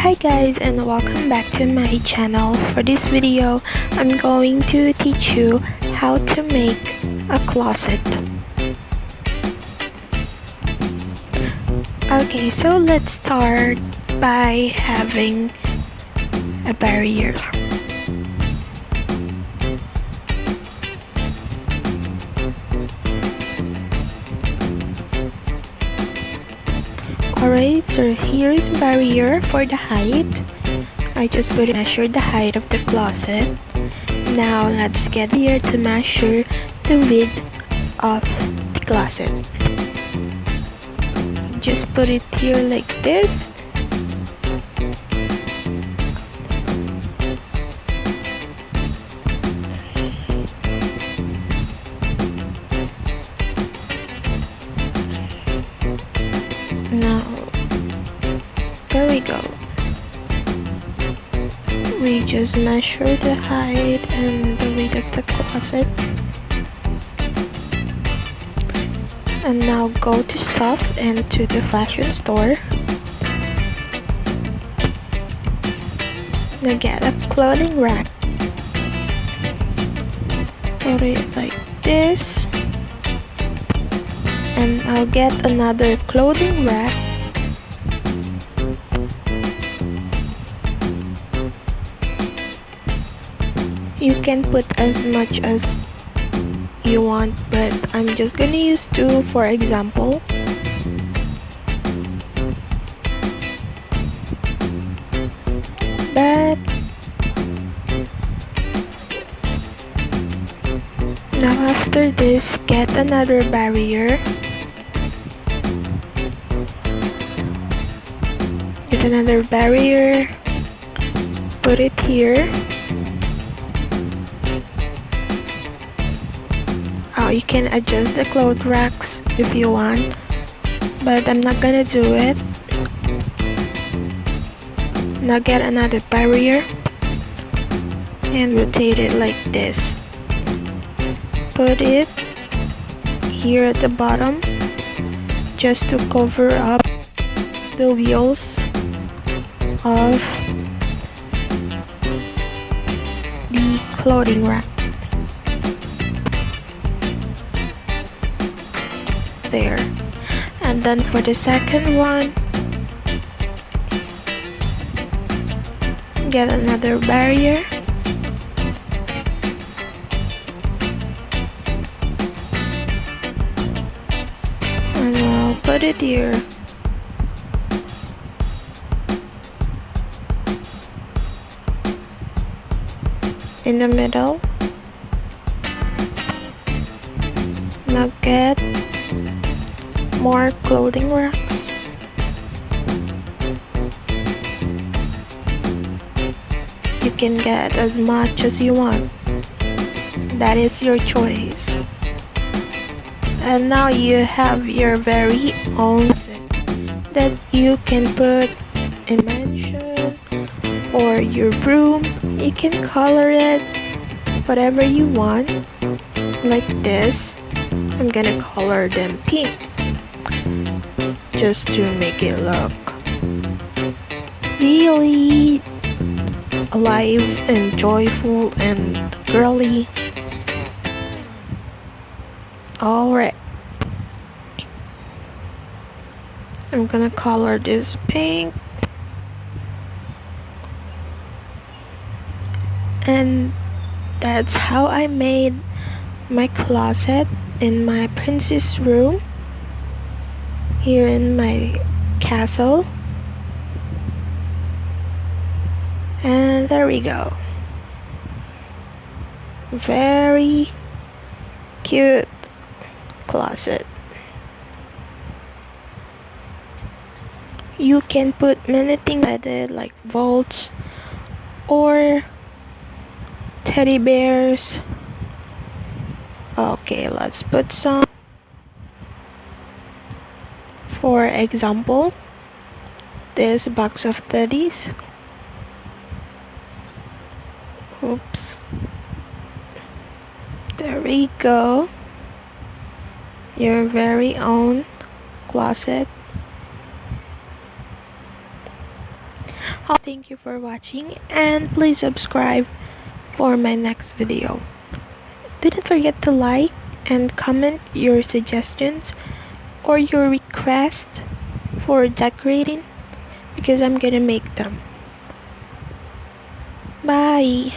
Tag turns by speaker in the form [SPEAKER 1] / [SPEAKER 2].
[SPEAKER 1] Hi guys, and welcome back to my channel. For this video, I'm going to teach you how to make a closet. Okay, so let's start by having a barrier. Alright, so here is the barrier for the height. I just measured the height of the closet. Now let's get here to measure the width of the closet. Just put it here like this. Now, there we go. We just measure the height and the width of the closet. And now go to stuff and to the fashion store. Now get a clothing rack. Put it like this. And I'll get another clothing rack. You can put as much as you want, but I'm just gonna use 2 for example. But now after this, get another barrier. Get another barrier. Put it here. You can adjust the clothes racks if you want, but I'm not gonna do it. Now get another barrier and rotate it like this. Put it here at the bottom just to cover up the wheels of the clothing rack. There. And then for the second one, get another barrier. And I'll put it here. In the middle. Now get more clothing racks. You can get as much as you want. That is your choice. And now you have your very own set that you can put in mansion or your room. You can color it whatever you want, like this. I'm gonna color them pink just to make it look really alive and joyful and girly. Alright, I'm gonna color this pink, and that's how I made my closet in my princess room here in my castle. And there we go. Very cute closet. You can put many things at it, like vaults or teddy bears. Okay, let's put some. For example, this box of teddies. Oops. There we go. Your very own closet. Thank you for watching, and please subscribe for my next video. Didn't forget to like and comment your suggestions or your request for decorating, because I'm gonna make them. Bye!